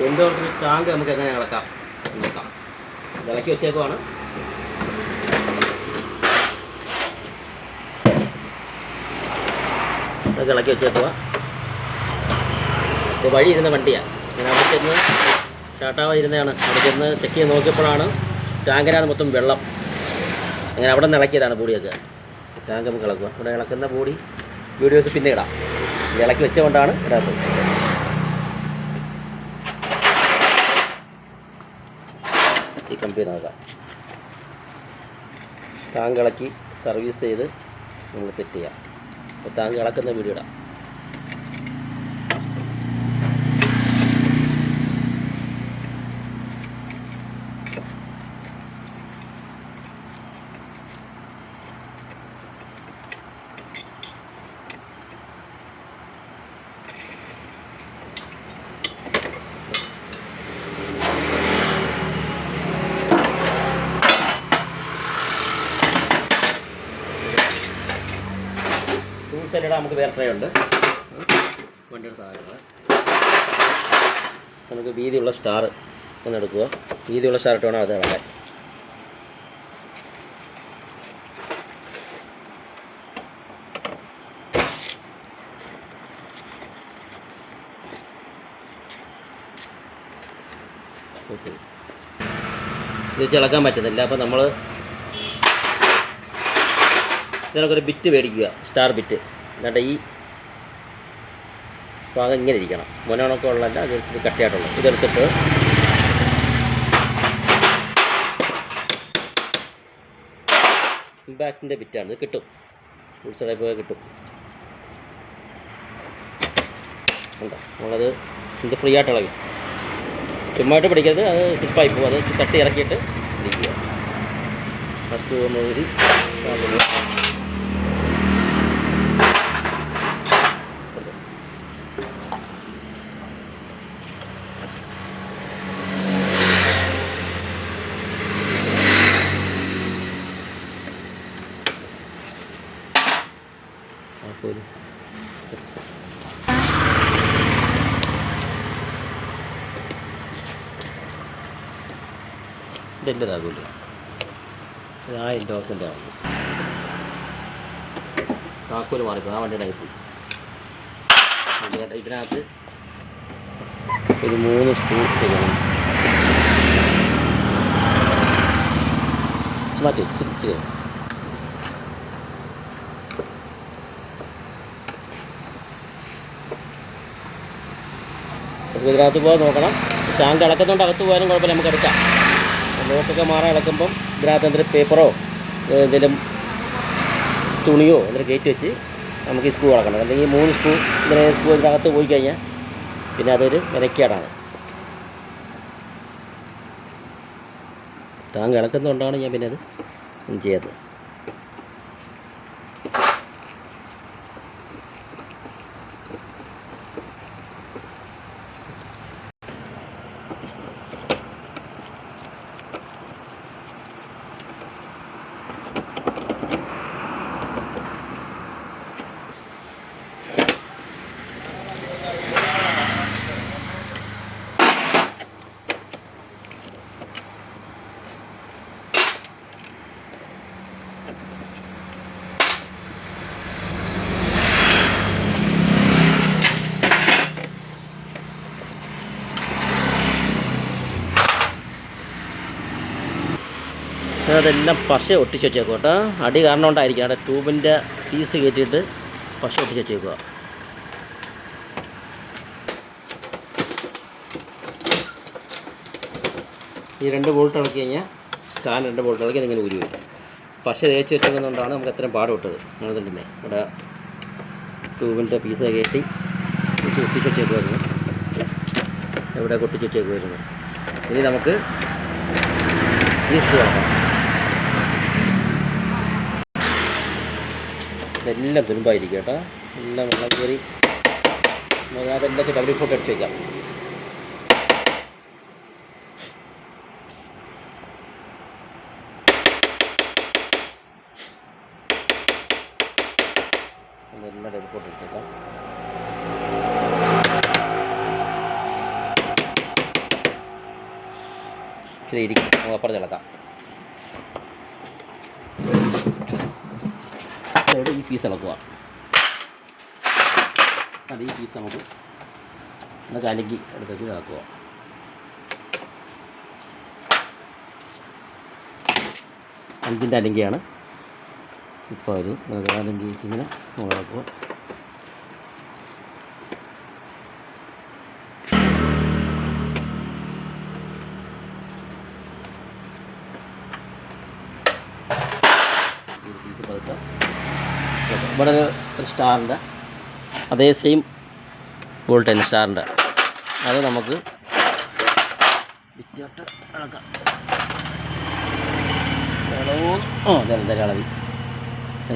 എന്തോർക്കൊരു tank നമുക്ക് എങ്ങനെ ഇളക്കാം നോക്കാം. ഇളക്കി വെച്ചേക്കുവാണ്. അതൊക്കെ ഇളക്കി വെച്ചേക്കുക. ഇത് വഴി ഇരുന്ന വണ്ടിയാണ്. ഞാൻ അവിടെ ചെന്ന് സ്റ്റാർട്ടാവാതെ ഇരുന്നതാണ്. അവിടെ ചെന്ന് ചെക്ക് ചെയ്ത് നോക്കിയപ്പോഴാണ് ടാങ്കിനാണ് മൊത്തം വെള്ളം. അങ്ങനെ അവിടെ നിന്ന് ഇളക്കിയതാണ് ബോഡിയൊക്കെ. ടാങ്ക് നമുക്ക് ഇളക്കുക. ഇവിടെ ഇളക്കുന്ന ബോഡി വീഡിയോസ് പിന്നെ ഇടാം. ഇത് ഇളക്കി വെച്ചുകൊണ്ടാണ് ഇടാത്തത്. ഈ കമ്പി നോക്കാം. ടാങ്ക് ഇളക്കി സർവീസ് ചെയ്ത് നമ്മൾ സെറ്റ് ചെയ്യാം. അപ്പോൾ ടാങ്ക് ഇളക്കുന്ന വീഡിയോ ഇടാം. ടൂൾസ് എല്ലാം നമുക്ക് വേറെ ട്രേ ഉണ്ട്. വണ്ടിയുടെ സാധനങ്ങൾ നമുക്ക് വീതിയുള്ള സ്റ്റാർ ഒന്ന് എടുക്കുക. വീതിയുള്ള സ്റ്റാർ ഇട്ട് വേണം അത് ഇളകാൻ. ഇത് വെച്ച് ഇളക്കാൻ പറ്റുന്നില്ല. അപ്പോൾ നമ്മൾ ഇതിനൊക്കെ ഒരു ബിറ്റ് മേടിക്കുക, സ്റ്റാർ ബിറ്റ്. എന്നിട്ട് ഈ ഭാഗം ഇങ്ങനെ ഇരിക്കണം. മുനണൊക്കെ ഉള്ളതല്ല, അത് ഇച്ചിരി കട്ടിയായിട്ടുള്ളത്. ഇതെടുത്തിട്ട് ഇമ്പാക്റ്റിൻ്റെ ബിറ്റാണ്. ഇത് കിട്ടും, ഉത്സവമായി പോയാൽ കിട്ടും. ഉണ്ടോ നമ്മളത് ഇത് ഫ്രീ ആയിട്ട് ഇളകി. ചുമ്മായിട്ട് പിടിക്കരുത്, അത് സ്ലിപ്പായി പോകും. അത് തട്ടി ഇറക്കിയിട്ട് ഇരിക്കുക. ഫസ്റ്റ് ഊരി ഇതെൻ്റെതാകില്ല. ഇത് 1000 രൂപത്തിൻ്റെ ആണ്. താക്കോല് മാറിപ്പോ ആ വണ്ടിയുടെ ആയിപ്പോയി. ഇതിനകത്ത് ഒരു 3 സ്പൂൺ ചെയ്യണം. മാറ്റി ഇച്ചിരി ഇതിനകത്ത് പോകാൻ നോക്കണം. ടാങ്ക് ഇളക്കുന്നുണ്ട്, അകത്ത് പോയാലും കുഴപ്പമില്ല, നമുക്ക് എടുക്കാം. ലോക്കൊക്കെ മാറാൻ ഇളക്കുമ്പം ഇതിനകത്ത് എന്തെങ്കിലും പേപ്പറോ എന്തെങ്കിലും തുണിയോ എന്തെങ്കിലും കയറ്റി വെച്ച് നമുക്ക് ഈ സ്ക്രൂ ഇളക്കണം. അല്ലെങ്കിൽ 3 സ്ക്രൂ ഇതിനകത്ത് പോയി കഴിഞ്ഞാൽ പിന്നെ അതൊരു മെനക്കേടാണ്. ടാങ്ക് ഇളക്കുന്നതുകൊണ്ടാണ് ഞാൻ പിന്നെ അത് ചെയ്യാത്തത്. അതെല്ലാം പശ ഒട്ടിച്ച് വെച്ചേക്കുക കേട്ടോ. അടി കാരണം കൊണ്ടായിരിക്കും. അവിടെ ട്യൂബിൻ്റെ പീസ് കയറ്റിയിട്ട് പശ ഒട്ടിച്ച് വെച്ചേക്കുക. ഈ 2 ബോൾട്ട് ഇളക്കി കഴിഞ്ഞാൽ 2 ബോൾട്ട് ഇളക്കി അതിങ്ങനെ ഊരി വരും. പശ തേച്ച് വെച്ചതുകൊണ്ടാണ് നമുക്ക് അത്രയും പാട് വിട്ടത്. അതുതന്നെ ഇവിടെ ട്യൂബിൻ്റെ പീസ് കയറ്റി ഒട്ടിച്ച് വെച്ചേക്കുമായിരുന്നു. ഇവിടെ ഒട്ടിച്ച് വെച്ചേക്കുമായിരുന്നു. ഇനി നമുക്ക് ഈ സ്ക്രൂ ആക്കാം. ഇതെല്ലാം തുരുമ്പായിരിക്കും കേട്ടോ. എല്ലാം വെള്ളം കയറി അതെല്ലാം ഡബിൾ ഫോട്ടോ അടിച്ച് വയ്ക്കാം. അതെല്ലാം ഡബിൾ ഫോട്ടോ അടിച്ചേക്കാം. ഇച്ചിരി ഇരിക്കും, നമുക്ക് അപ്പുറത്ത് ഇളക്കാം. അതോടെ ഈ പീസ് ഇളക്കുക. അത് ഈ പീസ് നമുക്ക് ഒന്ന് കലക്കി എടുത്തേക്ക് ഇളക്കുക. അഞ്ചിൻ്റെ അലങ്കിയാണ് ഇപ്പോൾ ഒരു അലങ്കി വെച്ചിങ്ങനെ ഇളക്കുക. ഇവിടെ ഒരു സ്റ്റാറിൻ്റെ അതേ സെയിം ബോൾട്ട് തന്നെ സ്റ്റാറിൻ്റെ, അത് നമുക്ക് വിറ്റിട്ട് ഇളക്കാം. എന്തായാലും ഇളവി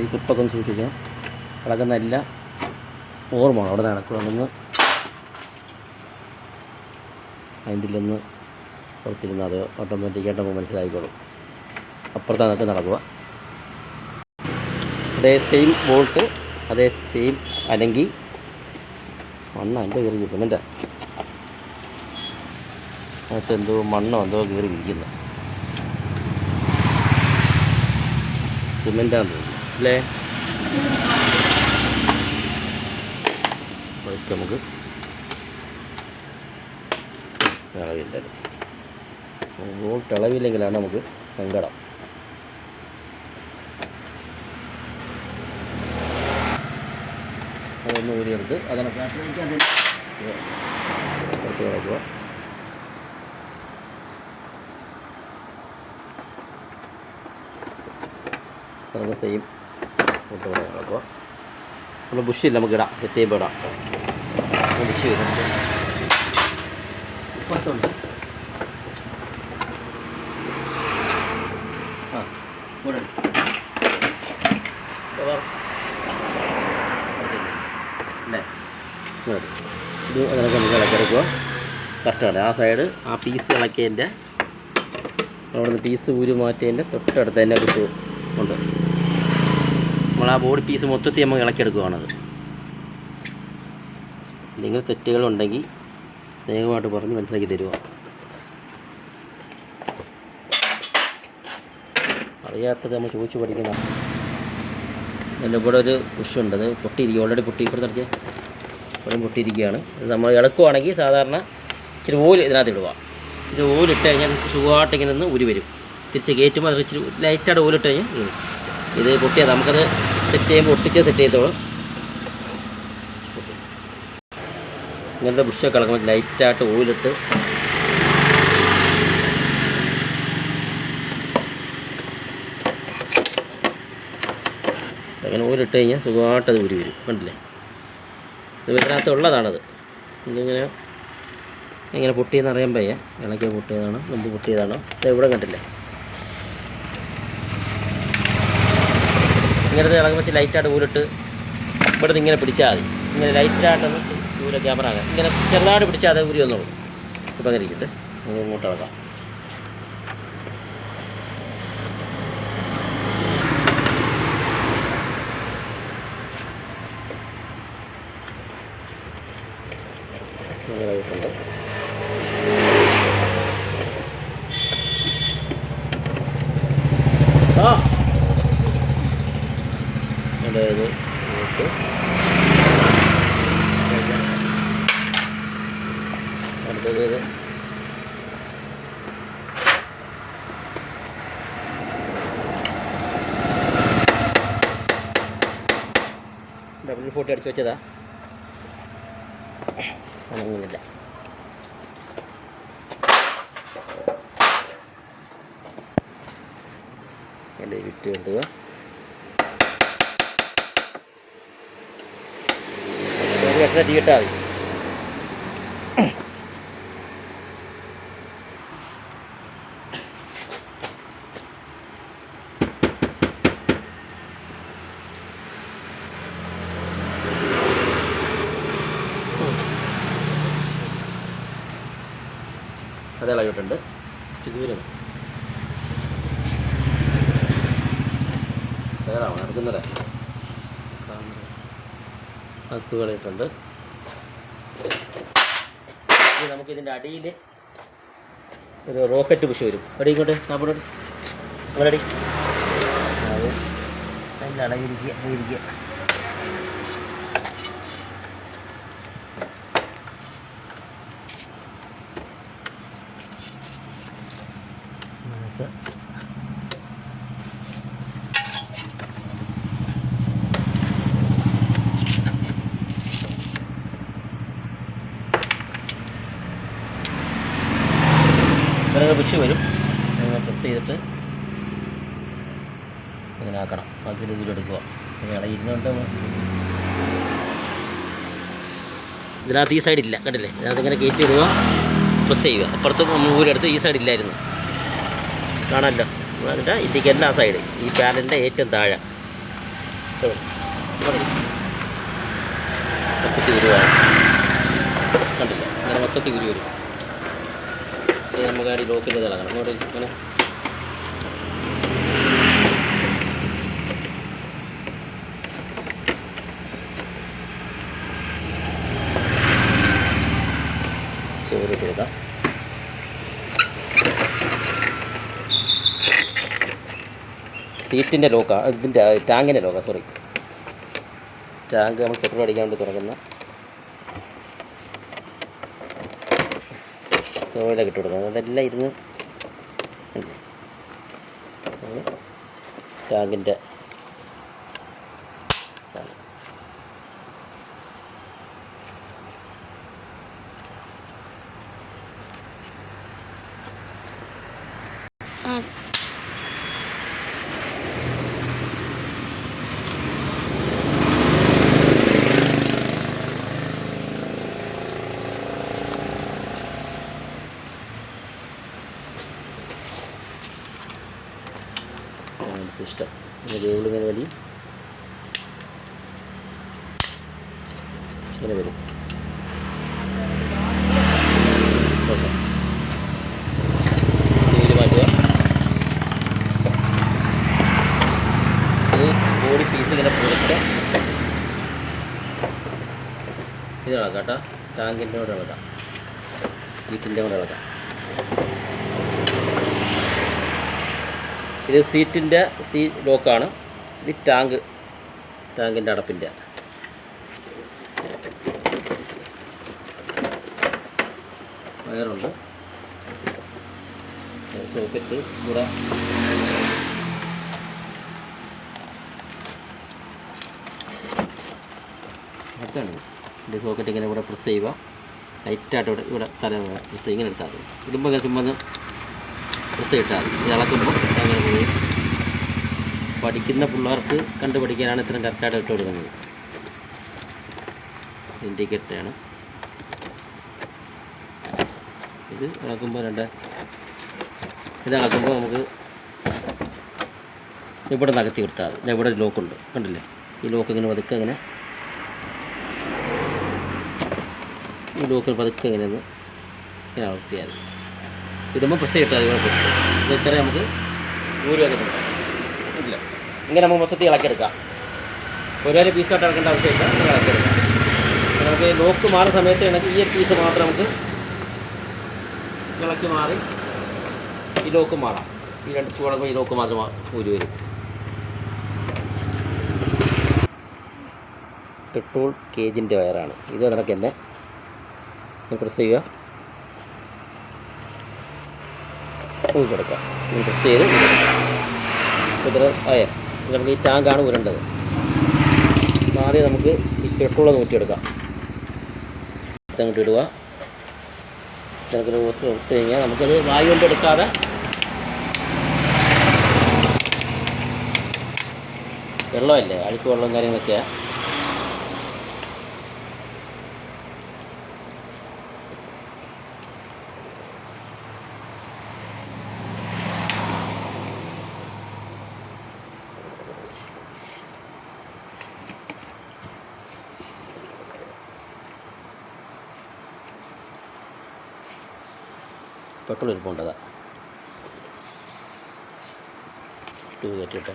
ഈ കുപ്പൊക്കെ ഒന്ന് സൂക്ഷിക്കാം. ഇളക്കുന്ന എല്ലാം ഓർമ്മ അവിടെ നടക്കുകയാണെന്ന് അതിൻ്റെ ഒന്ന് പുറത്തിരുന്ന് അത് ഓട്ടോമാറ്റിക്കായിട്ട് നമുക്ക് മനസ്സിലായിക്കോളും. അപ്പുറത്താണ് നടക്കുക. അതേ സെയിം ബോൾട്ട്, അതേ സെയിം അലങ്കി. എൻ്റെ കയറി സിമെൻ്റ് അതിനകത്ത് എന്തോ മണ്ണോ എന്തോ കയറി ഇരിക്കുന്നു. സിമെൻ്റാന്ന് തോന്നുന്നു അല്ലേ? അതൊക്കെ നമുക്ക് ഇളവില്ല. ബോൾട്ട് ഇളവില്ലെങ്കിലാണ് നമുക്ക് സങ്കടം. അതൊന്ന് ഊരിയെടുത്ത് അതിനൊക്കെ പുറത്ത് കിടക്കുക. അതൊക്കെ സെയിം പുറത്ത് കിടക്കുക. നമ്മൾ ബുഷില്ല, നമുക്ക് ഇടാം, സെറ്റ് ചെയ്യുമ്പോൾ ഇടാം. ബുഷ് ചെയ്തിട്ട് ഇപ്പുറത്തുണ്ട്. ഇവിടെ അല്ലേ? ഇത് അതിനൊക്കെ നമുക്ക് ഇളക്കിയെടുക്കുക. കറക്റ്റാണ്. ആ സൈഡ് ആ പീസ് ഇളക്കിയതിൻ്റെ അവിടെ നിന്ന് പീസ് ഊരി മാറ്റിയതിൻ്റെ തൊട്ടടുത്ത് തന്നെ കുത്ത് ഉണ്ട്. നമ്മൾ ആ ബോഡി പീസ് മൊത്തത്തിൽ നമുക്ക് ഇളക്കിയെടുക്കുകയാണത്. എന്തെങ്കിലും തെറ്റുകളുണ്ടെങ്കിൽ സ്നേഹമായിട്ട് പറഞ്ഞ് മനസ്സിലാക്കി തരുക. അറിയാത്തത് നമ്മൾ ചോദിച്ചു പഠിക്കുന്ന. അതിൻ്റെ ഇവിടെ ഒരു ബുഷുണ്ട്, അത് പൊട്ടിയിരിക്കും. ഓൾറെഡി പൊട്ടി ഇപ്പുറത്തടിച്ച് ഇവിടെ പൊട്ടിയിരിക്കുകയാണ്. ഇത് നമ്മൾ ഇളക്കുവാണെങ്കിൽ സാധാരണ ഇച്ചിരി ഓല് ഇതിനകത്ത് ഇടുക. ഇച്ചിരി ഓലിട്ട് കഴിഞ്ഞാൽ സുഖമായിട്ട് ഇങ്ങനെ നിന്ന് ഉരി വരും. തിരിച്ച് കയറ്റുമ്പോൾ അത് ഇച്ചിരി ലൈറ്റായിട്ട് ഓലിട്ട് കഴിഞ്ഞാൽ ഇത് പൊട്ടിയാൽ നമുക്കത് സെറ്റ് ചെയ്യുമ്പോൾ ഒട്ടിച്ച് സെറ്റ് ചെയ്തോളും. ഇങ്ങനത്തെ ബുഷൊക്കെ ഇളക്കുമ്പോൾ ലൈറ്റായിട്ട് ഓലിട്ട് അങ്ങനെ ഓലിട്ട് കഴിഞ്ഞാൽ സുഖമായിട്ടത് ഉരി വരും. കണ്ടില്ലേ? ഇത് ഇതിനകത്തുള്ളതാണത്. ഇതിങ്ങനെ എങ്ങനെ പൊട്ടിയെന്ന് അറിയാൻ വയ്യ. ഇളക്കിയ പൊട്ടിയതാണോ മുമ്പ് പൊട്ടിയതാണോ? ഇത് ഇവിടെ കണ്ടില്ലേ? ഇങ്ങനത്തെ ഇളകുമ്പോൾ വെച്ച് ലൈറ്റായിട്ട് ഊരിട്ട് ഇവിടെ നിന്ന് ഇങ്ങനെ പിടിച്ചാൽ മതി. ഇങ്ങനെ ലൈറ്റായിട്ടൊന്ന് ഊര ക്യാമറ ആകാം. ഇങ്ങനെ ചെറുതായിട്ട് പിടിച്ചാൽ അത് ഊരി വന്നോളൂ. ഇപ്പം അങ്ങനെ ഇരിക്കട്ടെ, നമുക്ക് ഇങ്ങോട്ട് ഇളക്കാം. അതായത് അടുത്തത് W40 അടിച്ച് വെച്ചതാ, അങ്ങനെയൊന്നുമില്ല. എൻ്റെ വിട്ട് എടുത്തുക. എത്ര ടീ ഇട്ടാൽ മതി. അത് ഇളകിയിട്ടുണ്ട്. ദൂരം വേറാണ് നടക്കുന്നത്. അത് കളയിട്ടുണ്ട്. നമുക്കിതിൻ്റെ അടിയിൽ ഒരു റോക്കറ്റ് പുഷ് വരും. എടി ഇങ്ങോട്ട് സാപ്പിടോട്ട് അങ്ങോട്ടടി. അത് അതിൻ്റെ അടവിരിക്കുക പോയിരിക്കുക. നമുക്ക് ഇങ്ങനെ പുഷ് വരും. പ്രസ് ചെയ്തിട്ട് ഇങ്ങനെ ആക്കണം. അതിൽ ഇതിലെടുക്കുക. ഇങ്ങനെ ഇരുന്നുകൊണ്ട് ഇതിനകത്ത് ഈ സൈഡില്ല, കണ്ടില്ലേ? ഇതിനകത്ത് ഇങ്ങനെ കയറ്റി ഇടുക, പ്രസ് ചെയ്യുക. അപ്പുറത്ത് ഊരെടുത്ത് ഈ സൈഡില്ലായിരുന്നു, കാണാമല്ലോ. എന്നിട്ട് ഇൻഡിക്കേറ്ററിൻ്റെ ആ സൈഡ്, ഈ പാനലിൻ്റെ ഏറ്റവും താഴെ മൊത്തത്തിൽ ഉരുവാണ്, കണ്ടില്ല? അങ്ങനെ മൊത്തത്തിൽ ഉരു വരും. നമുക്ക് അടി ലോക്കിൻ്റെ തിളങ്ങണം. അങ്ങോട്ട് ഇങ്ങനെ ചോറിട്ട് കൊടുക്കാം. സീറ്റിൻ്റെ ലോക്കാണ്, ഇതിൻ്റെ ടാങ്കിൻ്റെ ലോക്കാണ്, സോറി. ടാങ്ക് നമ്മൾ പെട്രോൾ അടിക്കാൻ വേണ്ടി തുറക്കുന്ന ചോറിലൊക്കെ ഇട്ട് കൊടുക്കുക. അതെല്ലാം ഇരുന്ന് ടാങ്കിൻ്റെ സിസ്റ്റം. കേബിൾ ഇങ്ങനെ വലി ഇങ്ങനെ വരും. ഓക്കെ, ഇതിൽ മാറ്റുക. ഇത് ബോഡി പീസ് ഇങ്ങനെ പുറത്ത് ഇത് ഇളക്കാം കേട്ടോ. ടാങ്കിൻ്റെ കൂടെ ഇളക്കാം, സീറ്റിൻ്റെ കൂടെ ഇളക്കാം. ഇത് സീറ്റിൻ്റെ ലോക്കാണ്. ഇത് ടാങ്കിൻ്റെ അടപ്പിൻ്റെ വയറുണ്ട്. സോക്കറ്റ് ഇവിടെ അടുത്താണ്. ഇതിൻ്റെ സോക്കറ്റ് ഇങ്ങനെ ഇവിടെ പ്രസ് ചെയ്യുക, ലൈറ്റായിട്ട് ഇവിടെ തല പ്രസ് ഇങ്ങനെ എടുത്താൽ മതി. ഇടുമ്പോൾ ഇങ്ങനെ ചുമ്മാ പ്രസ് ഇട്ടാൽ മതി. ഇത് ഇളക്കുമ്പോൾ അങ്ങനെ പോയി. പഠിക്കുന്ന പിള്ളേർക്ക് കണ്ടു പഠിക്കാനാണ് ഇത്രയും കറക്റ്റായിട്ട് ഇട്ട് കൊടുക്കുന്നത്. ഇൻഡിക്കേറ്ററാണ് ഇത്. ഇളക്കുമ്പോൾ ഇത് ഇളക്കുമ്പോൾ നമുക്ക് ഇവിടെ നകത്തി കൊടുത്താൽ മതി. ഇവിടെ ലോക്കുണ്ട്, കണ്ടില്ലേ? ഈ ലോക്ക് ഇങ്ങനെ പതുക്കെ ഇങ്ങനെ ഈ ലോക്ക് പതുക്കെ ഇങ്ങനെ ഇങ്ങനെ അമർത്തിയാൽ മതി. ഇടുമ്പോൾ പ്രസ് ചെയ്തിട്ടാൽ മതി. ഇത് ഇത്ര നമുക്ക് ഊരുവൊക്കെ ഇല്ല. ഇങ്ങനെ നമുക്ക് മൊത്തത്തിൽ ഇളക്കിയെടുക്കാം. ഓരോ പീസായിട്ട് ഇളക്കേണ്ട ആവശ്യമില്ല, ഇങ്ങനെ ഇളക്കിയെടുക്കാം. നമുക്ക് ലോക്ക് മാറുന്ന സമയത്ത് ഈ ഒരു പീസ് മാത്രം നമുക്ക് ഇളക്കി മാറി ഈ ലോക്ക് മാറാം. ഈ രണ്ട് സ്പൂണൊക്കെ ഈ ലോക്ക് മാത്രം ഊരി വരും. പെട്രോൾ കേജിൻ്റെ വയറാണ് ഇത്. കണക്ക് തന്നെ പ്രസ് ചെയ്യുക, ഊരിയെടുക്കാം. പ്രസ് ചെയ്ത് ഇത്ര ആയ നമുക്ക് ഈ ടാങ്കാണ് ഉരേണ്ടത്. ആദ്യം നമുക്ക് ഈ പെട്രോൾ നൂറ്റിയെടുക്കാം. അങ്ങോട്ട് ഇടുക. നമുക്ക് റോസ് എടുത്തു കഴിഞ്ഞാൽ നമുക്കത് വായു കൊണ്ട് എടുക്കാതെ വെള്ളമല്ലേ, അഴുക്ക് വെള്ളം കാര്യങ്ങളൊക്കെയാണ്. പെട്രോൾ ഇരിപ്പുണ്ടതാ. ട്യൂബ് കയറ്റിയിട്ട്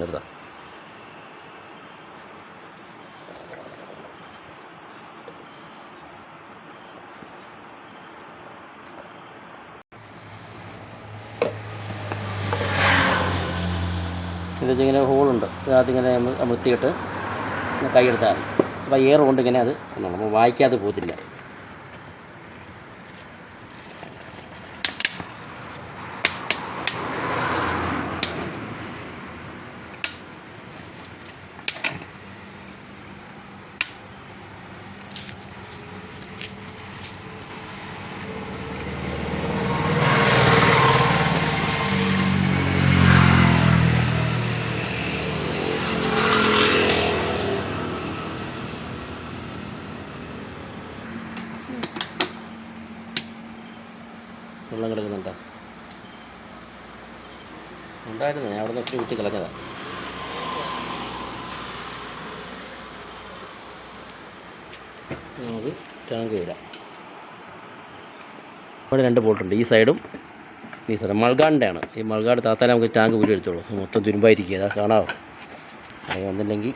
എടുത്താ. ഇതിങ്ങനെ ഹോളുണ്ട്, അതിങ്ങനെ അമർത്തിയിട്ട് കൈയെടുത്താൽ മതി. അപ്പോൾ എയർ കൊണ്ട് ഇങ്ങനെ അത് നമ്മൾ വായിക്കാതെ പോകത്തില്ല. വെള്ളം കിടക്കുന്നുണ്ടോ? ഉണ്ടായിരുന്നു, ഞാൻ അവിടെ നിന്ന് ഒത്തിരി വിട്ടി കളഞ്ഞതാണ്. നമുക്ക് ടാങ്ക് വരാം. അവിടെ 2 ബോൾട്ടുണ്ട്, ഈ സൈഡും ഈ സൈഡും. മൾഗാഡിൻ്റെ ആണ്. ഈ മൾഗാഡ് താത്താലേ നമുക്ക് ടാങ്ക് ഊരി എടുത്തോളൂ. മൊത്തം തുരുമ്പായിരിക്കുക, അതാ കാണാമോ? അത് വന്നില്ലെങ്കിൽ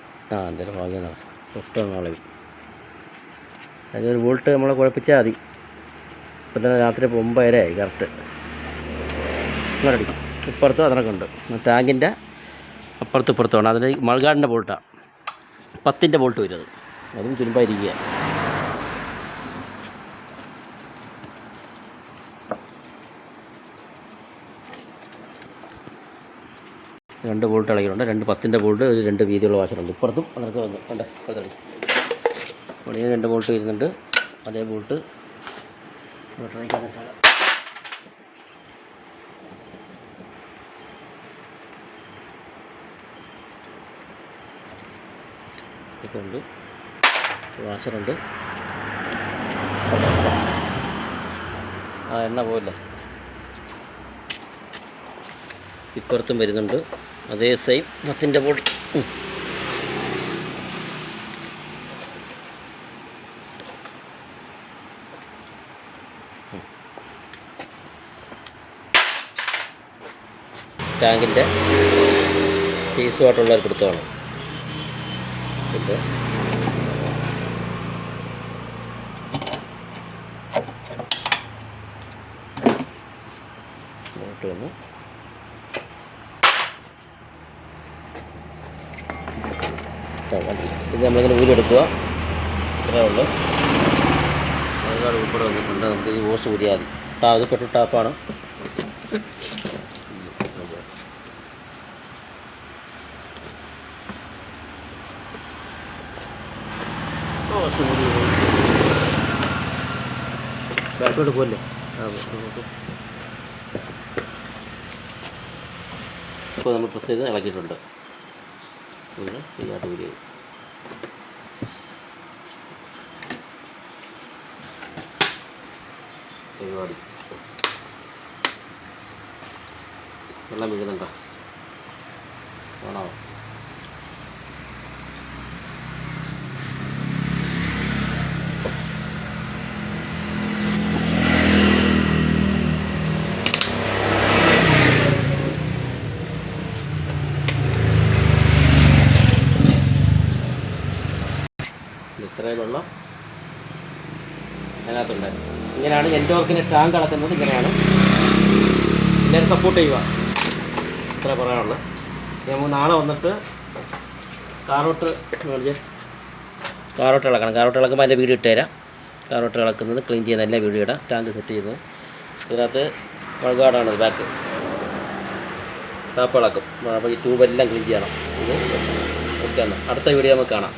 എന്തായാലും ഭാഗ്യമാണ്, ഒട്ടും നാളെ അതൊരു ബോൾട്ട് നമ്മളെ കുഴപ്പിച്ചാൽ മതി. പിന്നെ രാത്രി 9:30 ആയി കറക്റ്റ്. അങ്ങനെ അടിക്കും. ഇപ്പുറത്തും അതിനൊക്കെ ഉണ്ട്, ടാങ്കിൻ്റെ അപ്പുറത്തും ഇപ്പുറത്തുമാണ്. അതിൽ മൾഗാഡിൻ്റെ ബോൾട്ടാണ്, 10-ൻ്റെ ബോൾട്ട് വരും. അതും തുരുമ്പായിരിക്കുക. രണ്ട് ബോൾട്ട് ഇളകിയിട്ടുണ്ട്, 2 10-ൻ്റെ ബോൾട്ട്, 2 വീതിയുള്ള വാഷറുണ്ട്. ഇപ്പുറത്തും അതിനൊക്കെ വന്നു കണ്ടേ. ഇവിടെ 2 ബോൾട്ട് വരുന്നുണ്ട്. അതേ ബോൾട്ട് ഇതുണ്ട്, വാഷറുണ്ട്. എണ്ണ പോയില്ലേ. ഇപ്പുറത്തും വരുന്നുണ്ട് അതേ സെയിം 10-ൻ്റെ ബോൾട്ട്. ടാങ്കിൻ്റെ ചേസുമായിട്ടുള്ള ഒരു പിടുത്തമാണ് ഇത്. ബോൾട്ട് വന്ന് ഇത് നമ്മളിങ്ങനെ ഊരെടുക്കുക. ഇത്രേ ഉള്ളൂ. ഒരുപാട് ഉൾപ്പെടെ വന്നിട്ടുണ്ട്. നമുക്ക് ഈ ഓസ് ഊരിയാൽ മതി. അത് പെട്ടു ടാപ്പാണ്. ബാക്കോട്ട് പോലെ ഇപ്പോൾ നമ്മൾ പ്രസ് ചെയ്ത് ഇളക്കിയിട്ടുണ്ട്. ഇങ്ങനെ ചെയ്യാത്ത വീഡിയോ പരിപാടി. വെള്ളം വീഴുന്നുണ്ടോ? കാണാമോ? ഇത്രയും വെള്ളം അതിനകത്തുണ്ട്. ഇങ്ങനെയാണ് എൻഡോർക്കിന് ടാങ്ക് അളക്കുന്നത്. ഇങ്ങനെയാണ്. എല്ലാവരും സപ്പോർട്ട് ചെയ്യുക, ഇത്ര പറയാനുള്ളത്. നമുക്ക് നാളെ വന്നിട്ട് കാറോട്ട് ഇളക്കണം. കാറോട്ട് ഇളക്കുമ്പോൾ അതിൻ്റെ വീഡിയോ ഇട്ട് തരാം. കാറോട്ട് ഇളക്കുന്നത്, ക്ലീൻ ചെയ്യുന്ന എല്ലാ വീഡിയോ ഇടാം. ടാങ്ക് സെറ്റ് ചെയ്യുന്നത് ഇതിനകത്ത് മൾഗാർഡാണ്. Back tap ഇളക്കും. അപ്പോൾ ഈ ട്യൂബെല്ലാം ക്ലീൻ ചെയ്യണം. ഇത് ഓക്കെ. എന്നാൽ അടുത്ത വീഡിയോ നമുക്ക് കാണാം.